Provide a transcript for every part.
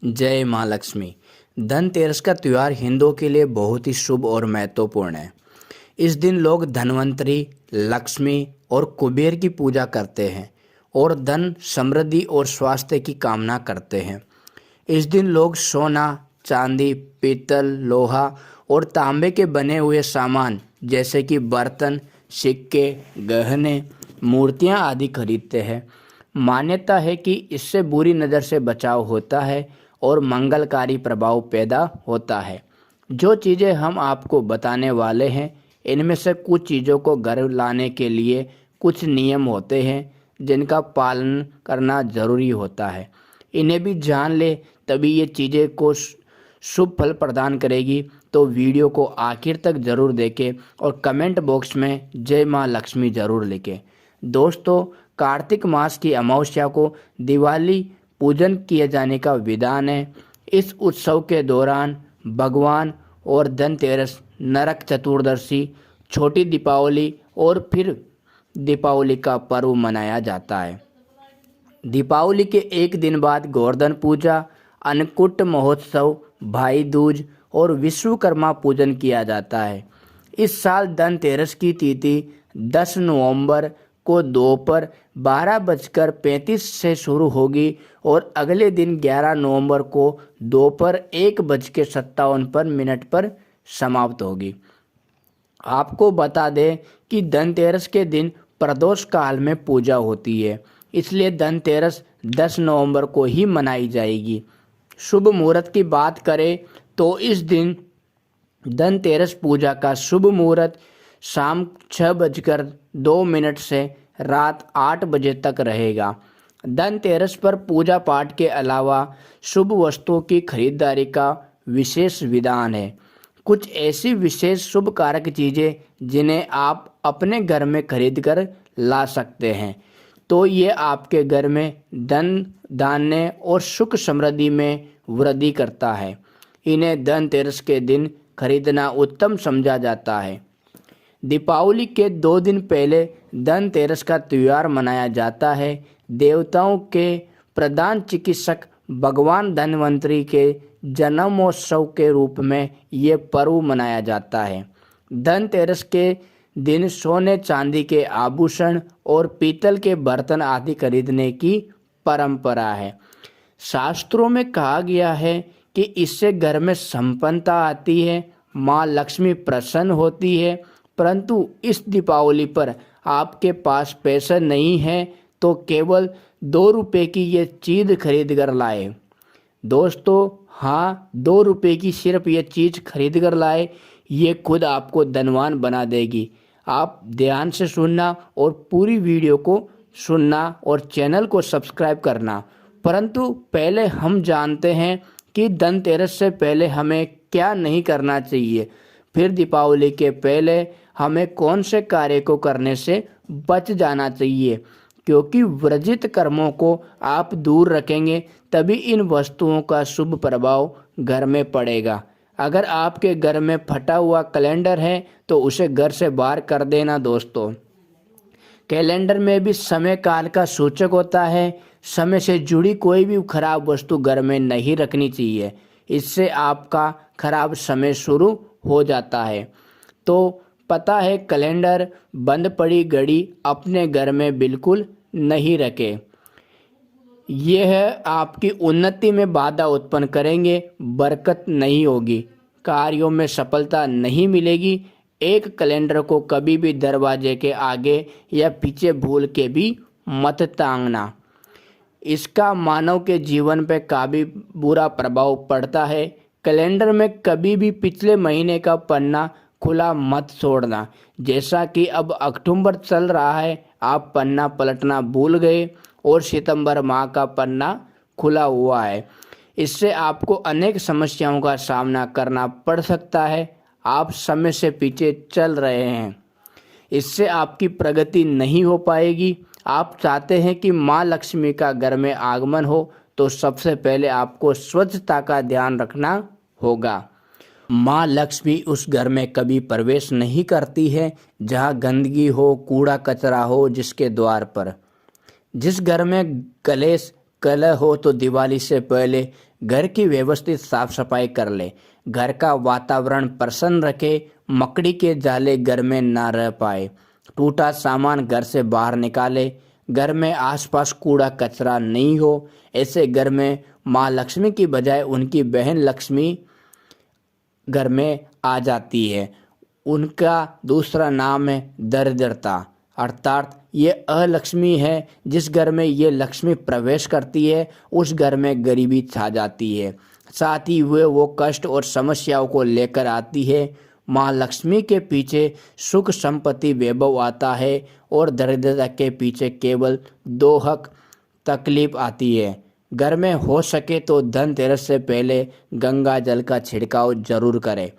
जय माँ लक्ष्मी। धनतेरस का त्यौहार हिंदुओं के लिए बहुत ही शुभ और महत्वपूर्ण है। इस दिन लोग धनवंतरी, लक्ष्मी और कुबेर की पूजा करते हैं और धन, समृद्धि और स्वास्थ्य की कामना करते हैं। इस दिन लोग सोना, चांदी, पीतल, लोहा और तांबे के बने हुए सामान जैसे कि बर्तन, सिक्के, गहने, मूर्तियां आदि खरीदते हैं। मान्यता है कि इससे बुरी नज़र से बचाव होता है और मंगलकारी प्रभाव पैदा होता है। जो चीज़ें हम आपको बताने वाले हैं, इनमें से कुछ चीज़ों को घर लाने के लिए कुछ नियम होते हैं जिनका पालन करना ज़रूरी होता है। इन्हें भी जान ले, तभी ये चीज़ें को शुभ फल प्रदान करेगी। तो वीडियो को आखिर तक ज़रूर देखें और कमेंट बॉक्स में जय माँ लक्ष्मी ज़रूर लिखें। दोस्तों, कार्तिक मास की अमावस्या को दिवाली पूजन किए जाने का विधान है। इस उत्सव के दौरान भगवान और धनतेरस, नरक चतुर्दशी, छोटी दीपावली और फिर दीपावली का पर्व मनाया जाता है। दीपावली के एक दिन बाद गोवर्धन पूजा, अन्नकूट महोत्सव, भाई दूज और विश्वकर्मा पूजन किया जाता है। इस साल धनतेरस की तिथि 10 नवंबर को दोपहर 12:35 से शुरू होगी और अगले दिन 11 नवंबर को दोपहर 1:57 पर समाप्त होगी। आपको बता दें कि धनतेरस के दिन प्रदोष काल में पूजा होती है, इसलिए धनतेरस 10 नवंबर को ही मनाई जाएगी। शुभ मुहूर्त की बात करें तो इस दिन धनतेरस पूजा का शुभ मुहूर्त शाम 6:02 से रात 8 बजे तक रहेगा। धनतेरस पर पूजा पाठ के अलावा शुभ वस्तुओं की खरीदारी का विशेष विधान है। कुछ ऐसी विशेष शुभ कारक चीज़ें जिन्हें आप अपने घर में खरीद कर ला सकते हैं, तो ये आपके घर में धन, धान्य और सुख समृद्धि में वृद्धि करता है। इन्हें धनतेरस के दिन खरीदना उत्तम समझा जाता है। दीपावली के 2 दिन पहले धनतेरस का त्यौहार मनाया जाता है। देवताओं के प्रधान चिकित्सक भगवान धन्वंतरी के जन्मोत्सव के रूप में ये पर्व मनाया जाता है। धनतेरस के दिन सोने चांदी के आभूषण और पीतल के बर्तन आदि खरीदने की परंपरा है। शास्त्रों में कहा गया है कि इससे घर में संपन्नता आती है, माँ लक्ष्मी प्रसन्न होती है। परंतु इस दीपावली पर आपके पास पैसा नहीं है तो केवल 2 रुपये की ये चीज़ खरीद कर लाए। दोस्तों, हाँ, 2 रुपये की सिर्फ ये चीज़ खरीद कर लाए, ये खुद आपको धनवान बना देगी। आप ध्यान से सुनना और पूरी वीडियो को सुनना और चैनल को सब्सक्राइब करना। परंतु पहले हम जानते हैं कि धनतेरस से पहले हमें क्या नहीं करना चाहिए, फिर दीपावली के पहले हमें कौन से कार्य को करने से बच जाना चाहिए, क्योंकि वर्जित कर्मों को आप दूर रखेंगे तभी इन वस्तुओं का शुभ प्रभाव घर में पड़ेगा। अगर आपके घर में फटा हुआ कैलेंडर है तो उसे घर से बाहर कर देना। दोस्तों, कैलेंडर में भी समय काल का सूचक होता है। समय से जुड़ी कोई भी खराब वस्तु घर में नहीं रखनी चाहिए, इससे आपका खराब समय शुरू हो जाता है। तो पता है, कैलेंडर, बंद पड़ी घड़ी अपने घर में बिल्कुल नहीं रखें। यह आपकी उन्नति में बाधा उत्पन्न करेंगे, बरकत नहीं होगी, कार्यों में सफलता नहीं मिलेगी। एक कैलेंडर को कभी भी दरवाजे के आगे या पीछे भूल के भी मत टांगना। इसका मानव के जीवन पर काफ़ी बुरा प्रभाव पड़ता है। कैलेंडर में कभी भी पिछले महीने का पन्ना खुला मत छोड़ना। जैसा कि अब अक्टूबर चल रहा है, आप पन्ना पलटना भूल गए और सितंबर माह का पन्ना खुला हुआ है। इससे आपको अनेक समस्याओं का सामना करना पड़ सकता है। आप समय से पीछे चल रहे हैं, इससे आपकी प्रगति नहीं हो पाएगी। आप चाहते हैं कि माँ लक्ष्मी का घर में आगमन हो, तो सबसे पहले आपको स्वच्छता का ध्यान रखना होगा। माँ लक्ष्मी उस घर में कभी प्रवेश नहीं करती है जहाँ गंदगी हो, कूड़ा कचरा हो। जिसके द्वार पर जिस घर में कलेश कलह हो, तो दिवाली से पहले घर की व्यवस्थित साफ सफाई कर ले, घर का वातावरण प्रसन्न रखे, मकड़ी के जाले घर में ना रह पाए, टूटा सामान घर से बाहर निकाले, घर में आसपास कूड़ा कचरा नहीं हो। ऐसे घर में माँ लक्ष्मी की बजाय उनकी बहन लक्ष्मी घर में आ जाती है। उनका दूसरा नाम है दरिद्रता, अर्थात ये अलक्ष्मी है। जिस घर में ये लक्ष्मी प्रवेश करती है उस घर में गरीबी छा जाती है, साथ ही वो कष्ट और समस्याओं को लेकर आती है। माँ लक्ष्मी के पीछे सुख संपत्ति वैभव आता है और दरिद्रता के पीछे केवल दो हक तकलीफ आती है। घर में हो सके तो धनतेरस से पहले गंगा जल का छिड़काव जरूर करें।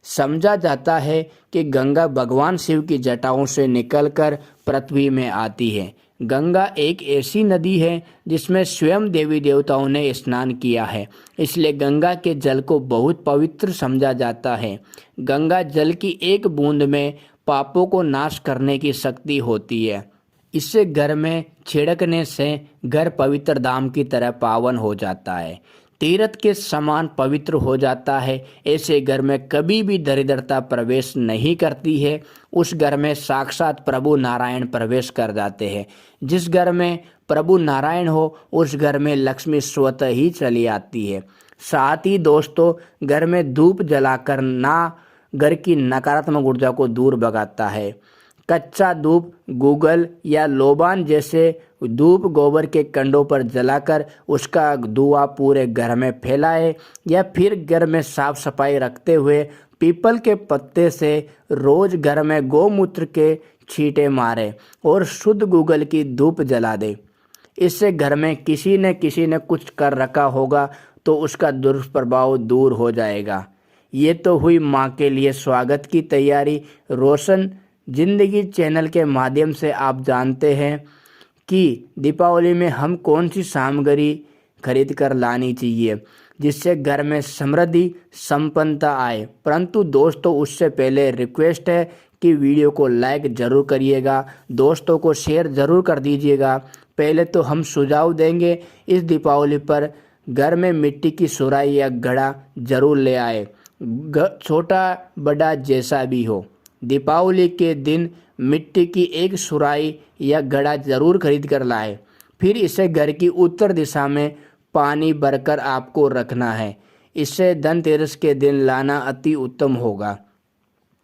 समझा जाता है कि गंगा भगवान शिव की जटाओं से निकलकर पृथ्वी में आती है। गंगा एक ऐसी नदी है जिसमें स्वयं देवी देवताओं ने स्नान किया है, इसलिए गंगा के जल को बहुत पवित्र समझा जाता है। गंगा जल की एक बूंद में पापों को नाश करने की शक्ति होती है। इससे घर में छिड़कने से घर पवित्र धाम की तरह पावन हो जाता है, तीर्थ के समान पवित्र हो जाता है। ऐसे घर में कभी भी दरिद्रता प्रवेश नहीं करती है। उस घर में साक्षात प्रभु नारायण प्रवेश कर जाते हैं। जिस घर में प्रभु नारायण हो उस घर में लक्ष्मी स्वतः ही चली आती है। साथ ही दोस्तों, घर में धूप जलाकर ना घर की नकारात्मक ऊर्जा को दूर भगाता है। कच्चा धूप गूगल या लोबान जैसे धूप गोबर के कंडों पर जलाकर उसका धुआं पूरे घर में फैलाए, या फिर घर में साफ सफाई रखते हुए पीपल के पत्ते से रोज घर में गौमूत्र के छींटे मारे और शुद्ध गूगल की धूप जला दे। इससे घर में किसी ने कुछ कर रखा होगा तो उसका दुष्प्रभाव दूर हो जाएगा। ये तो हुई माँ के लिए स्वागत की तैयारी। रोशन जिंदगी चैनल के माध्यम से आप जानते हैं कि दीपावली में हम कौन सी सामग्री खरीद कर लानी चाहिए जिससे घर में समृद्धि संपन्नता आए। परंतु दोस्तों, उससे पहले रिक्वेस्ट है कि वीडियो को लाइक ज़रूर करिएगा, दोस्तों को शेयर ज़रूर कर दीजिएगा। पहले तो हम सुझाव देंगे, इस दीपावली पर घर में मिट्टी की सुराही या घड़ा जरूर ले आए, छोटा बड़ा जैसा भी हो। दीपावली के दिन मिट्टी की एक सुराही या घड़ा जरूर खरीद कर लाए। फिर इसे घर की उत्तर दिशा में पानी भरकर आपको रखना है। इसे धनतेरस के दिन लाना अति उत्तम होगा।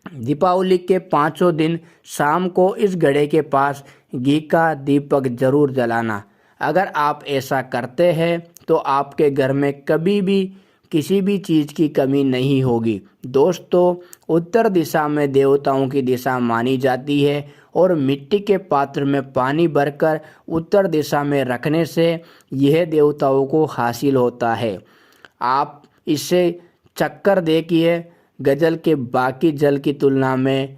दीपावली के 5 दिन शाम को इस घड़े के पास घी का दीपक जरूर जलाना। अगर आप ऐसा करते हैं तो आपके घर में कभी भी किसी भी चीज़ की कमी नहीं होगी। दोस्तों, उत्तर दिशा में देवताओं की दिशा मानी जाती है और मिट्टी के पात्र में पानी भरकर उत्तर दिशा में रखने से यह देवताओं को हासिल होता है। आप इसे चक्कर देखिए, गजल के बाकी जल की तुलना में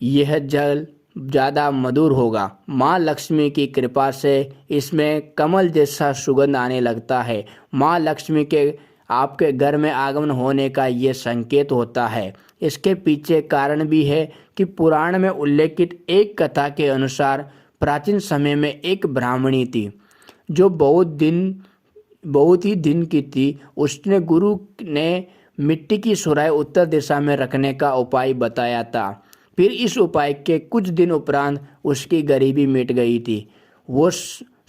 यह जल ज़्यादा मधुर होगा। माँ लक्ष्मी की कृपा से इसमें कमल जैसा सुगंध आने लगता है। माँ लक्ष्मी के आपके घर में आगमन होने का ये संकेत होता है। इसके पीछे कारण भी है कि पुराण में उल्लेखित एक कथा के अनुसार प्राचीन समय में एक ब्राह्मणी थी जो बहुत ही दिन की थी। उसने गुरु ने मिट्टी की सुराही उत्तर दिशा में रखने का उपाय बताया था। फिर इस उपाय के कुछ दिन उपरांत उसकी गरीबी मिट गई थी, वो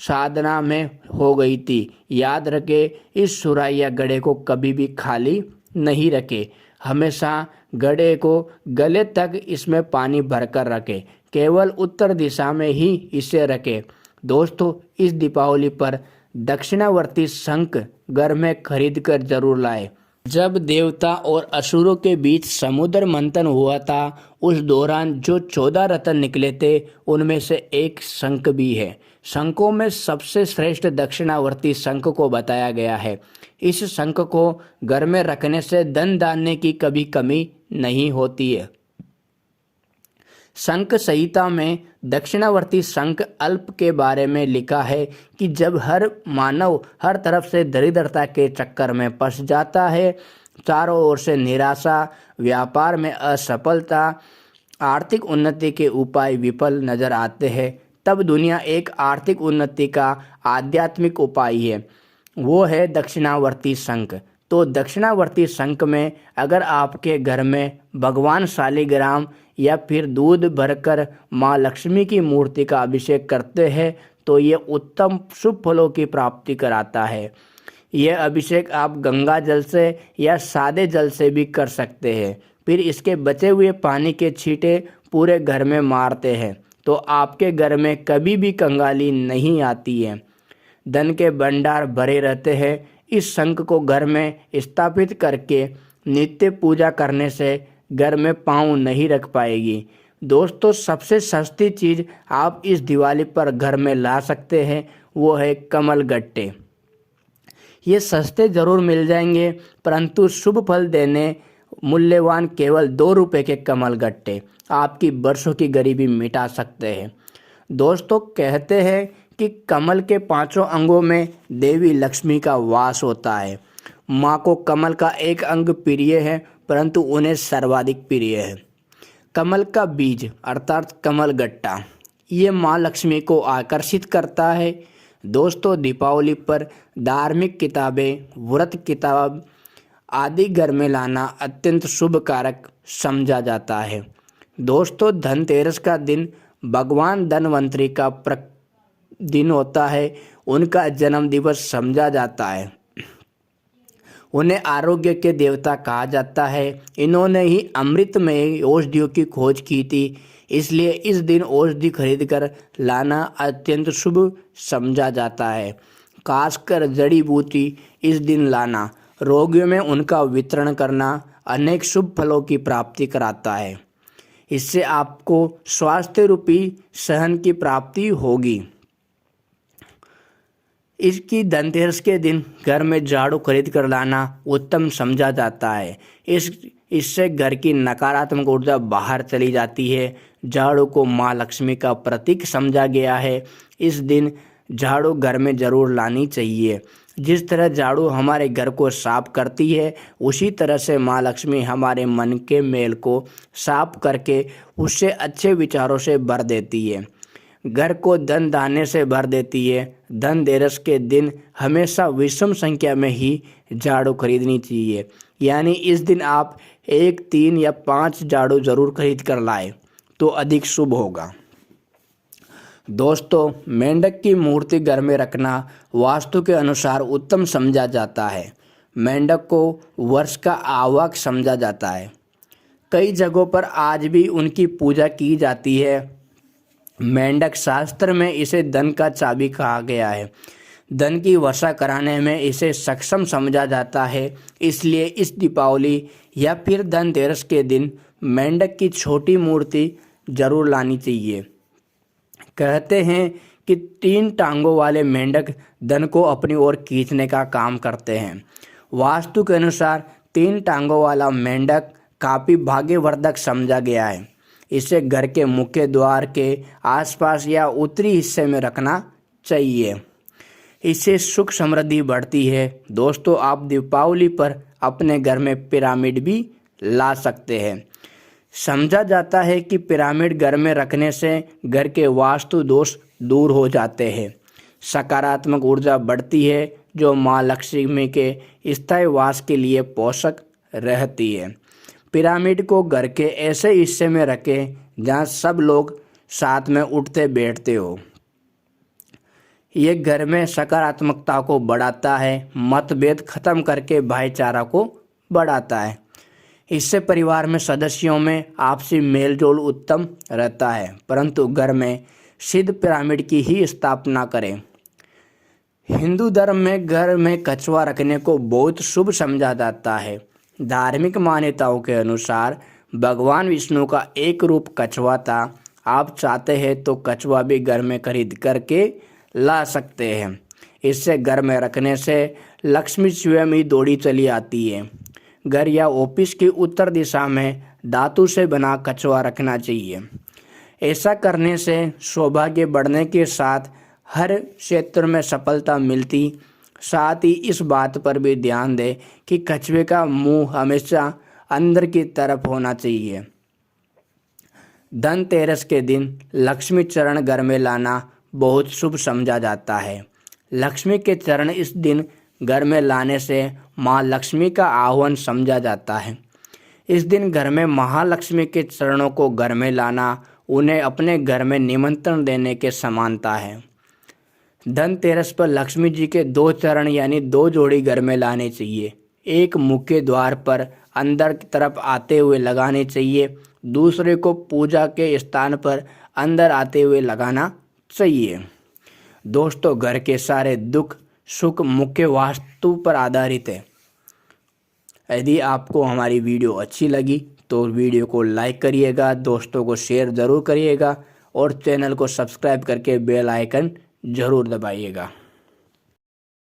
साधना में हो गई थी। याद रखे, इस सुराही या घड़े को कभी भी खाली नहीं रखे, हमेशा घड़े को गले तक इसमें पानी भरकर रखे, केवल उत्तर दिशा में ही इसे रखे। दोस्तों, इस दीपावली पर दक्षिणावर्ती शंख घर में खरीद कर जरूर लाए। जब देवता और असुरों के बीच समुद्र मंथन हुआ था उस दौरान जो 14 रत्न निकले थे उनमें से एक शंख भी है। शंखों में सबसे श्रेष्ठ दक्षिणावर्ती शंख को बताया गया है। इस शंख को घर में रखने से धन धान्य की कभी कमी नहीं होती है। शंख संहिता में दक्षिणावर्ती शंख अल्प के बारे में लिखा है कि जब हर मानव हर तरफ से दरिद्रता के चक्कर में फंस जाता है, चारों ओर से निराशा, व्यापार में असफलता, आर्थिक उन्नति के उपाय विफल नजर आते हैं, तब दुनिया एक आर्थिक उन्नति का आध्यात्मिक उपाय है। वो है दक्षिणावर्ती शंख। तो दक्षिणावर्ती शंख में अगर आपके घर में भगवान शालिग्राम या फिर दूध भरकर माँ लक्ष्मी की मूर्ति का अभिषेक करते हैं तो ये उत्तम शुभ फलों की प्राप्ति कराता है। यह अभिषेक आप गंगा जल से या सादे जल से भी कर सकते हैं। फिर इसके बचे हुए पानी के छींटे पूरे घर में मारते हैं तो आपके घर में कभी भी कंगाली नहीं आती है, धन के भंडार भरे रहते हैं। इस शंख को घर में स्थापित करके नित्य पूजा करने से घर में पाँव नहीं रख पाएगी। दोस्तों, सबसे सस्ती चीज़ आप इस दिवाली पर घर में ला सकते हैं वो है कमल गट्टे। ये सस्ते ज़रूर मिल जाएंगे परंतु शुभ फल देने मूल्यवान केवल 2 रुपये के कमल गट्टे आपकी वर्षों की गरीबी मिटा सकते हैं। दोस्तों, कहते हैं कि कमल के 5 अंगों में देवी लक्ष्मी का वास होता है। माँ को कमल का एक अंग प्रिय है परंतु उन्हें सर्वाधिक प्रिय है कमल का बीज अर्थात कमल गट्टा। ये माँ लक्ष्मी को आकर्षित करता है। दोस्तों, दीपावली पर धार्मिक किताबें, व्रत किताब आदि घर में लाना अत्यंत शुभ कारक समझा जाता है। दोस्तों, धनतेरस का दिन भगवान धनवंतरी का दिन होता है। उनका जन्म दिवस समझा जाता है। उन्हें आरोग्य के देवता कहा जाता है। इन्होंने ही अमृतमय औषधियों की खोज की थी, इसलिए इस दिन औषधि खरीद कर लाना अत्यंत शुभ समझा जाता है। खासकर जड़ी बूटी इस दिन लाना, रोगियों में उनका वितरण करना अनेक शुभ फलों की प्राप्ति कराता है। इससे आपको स्वास्थ्य रूपी सहन की प्राप्ति होगी। इसकी धनतेरस के दिन घर में झाड़ू खरीद कर लाना उत्तम समझा जाता है। इससे घर की नकारात्मक ऊर्जा बाहर चली जाती है। झाड़ू को माँ लक्ष्मी का प्रतीक समझा गया है। इस दिन झाड़ू घर में ज़रूर लानी चाहिए। जिस तरह झाड़ू हमारे घर को साफ करती है उसी तरह से माँ लक्ष्मी हमारे मन के मैल को साफ करके उससे अच्छे विचारों से भर देती है, घर को धन दाने से भर देती है। धनतेरस के दिन हमेशा विषम संख्या में ही झाड़ू खरीदनी चाहिए, यानी इस दिन आप 1, 3 या 5 झाड़ू जरूर खरीद कर लाए तो अधिक शुभ होगा। दोस्तों, मेंढक की मूर्ति घर में रखना वास्तु के अनुसार उत्तम समझा जाता है। मेंढक को वर्ष का आवाहक समझा जाता है। कई जगहों पर आज भी उनकी पूजा की जाती है। मेंढक शास्त्र में इसे धन का चाबी कहा गया है। धन की वर्षा कराने में इसे सक्षम समझा जाता है। इसलिए इस दीपावली या फिर धनतेरस के दिन मेंढक की छोटी मूर्ति जरूर लानी चाहिए। कहते हैं कि 3 टांगों वाले मेंढक धन को अपनी ओर खींचने का काम करते हैं। वास्तु के अनुसार 3 टांगों वाला मेंढक काफ़ी भाग्यवर्धक समझा गया है। इसे घर के मुख्य द्वार के आसपास या उत्तरी हिस्से में रखना चाहिए। इससे सुख समृद्धि बढ़ती है। दोस्तों, आप दीपावली पर अपने घर में पिरामिड भी ला सकते हैं। समझा जाता है कि पिरामिड घर में रखने से घर के वास्तु दोष दूर हो जाते हैं, सकारात्मक ऊर्जा बढ़ती है जो माँ लक्ष्मी के स्थायी वास के लिए पोषक रहती है। पिरामिड को घर के ऐसे हिस्से में रखें जहाँ सब लोग साथ में उठते बैठते हो। ये घर में सकारात्मकता को बढ़ाता है, मतभेद खत्म करके भाईचारा को बढ़ाता है। इससे परिवार में सदस्यों में आपसी मेलजोल उत्तम रहता है। परंतु घर में सिद्ध पिरामिड की ही स्थापना करें। हिंदू धर्म में घर में कछुआ रखने को बहुत शुभ समझा जाता है। धार्मिक मान्यताओं के अनुसार भगवान विष्णु का एक रूप कछुआ था। आप चाहते हैं तो कछुआ भी घर में खरीद करके ला सकते हैं। इससे घर में रखने से लक्ष्मी स्वयं ही दौड़ी चली आती है। घर या ऑफिस की उत्तर दिशा में धातु से बना कछुआ रखना चाहिए। ऐसा करने से सौभाग्य बढ़ने के साथ हर क्षेत्र में सफलता मिलती। साथ ही इस बात पर भी ध्यान दें कि कछुए का मुंह हमेशा अंदर की तरफ होना चाहिए। धनतेरस के दिन लक्ष्मी चरण घर में लाना बहुत शुभ समझा जाता है। लक्ष्मी के चरण इस दिन घर में लाने से माँ लक्ष्मी का आह्वान समझा जाता है। इस दिन घर में महालक्ष्मी के चरणों को घर में लाना उन्हें अपने घर में निमंत्रण देने के समानता है। धनतेरस पर लक्ष्मी जी के 2 चरण यानी 2 जोड़ी घर में लाने चाहिए। एक मुख्य द्वार पर अंदर की तरफ आते हुए लगाने चाहिए, दूसरे को पूजा के स्थान पर अंदर आते हुए लगाना चाहिए। दोस्तों, घर के सारे दुख सुख मुख्य वास्तु पर आधारित है। यदि आपको हमारी वीडियो अच्छी लगी तो वीडियो को लाइक करिएगा, दोस्तों को शेयर ज़रूर करिएगा और चैनल को सब्सक्राइब करके बेल आइकन ज़रूर दबाइएगा।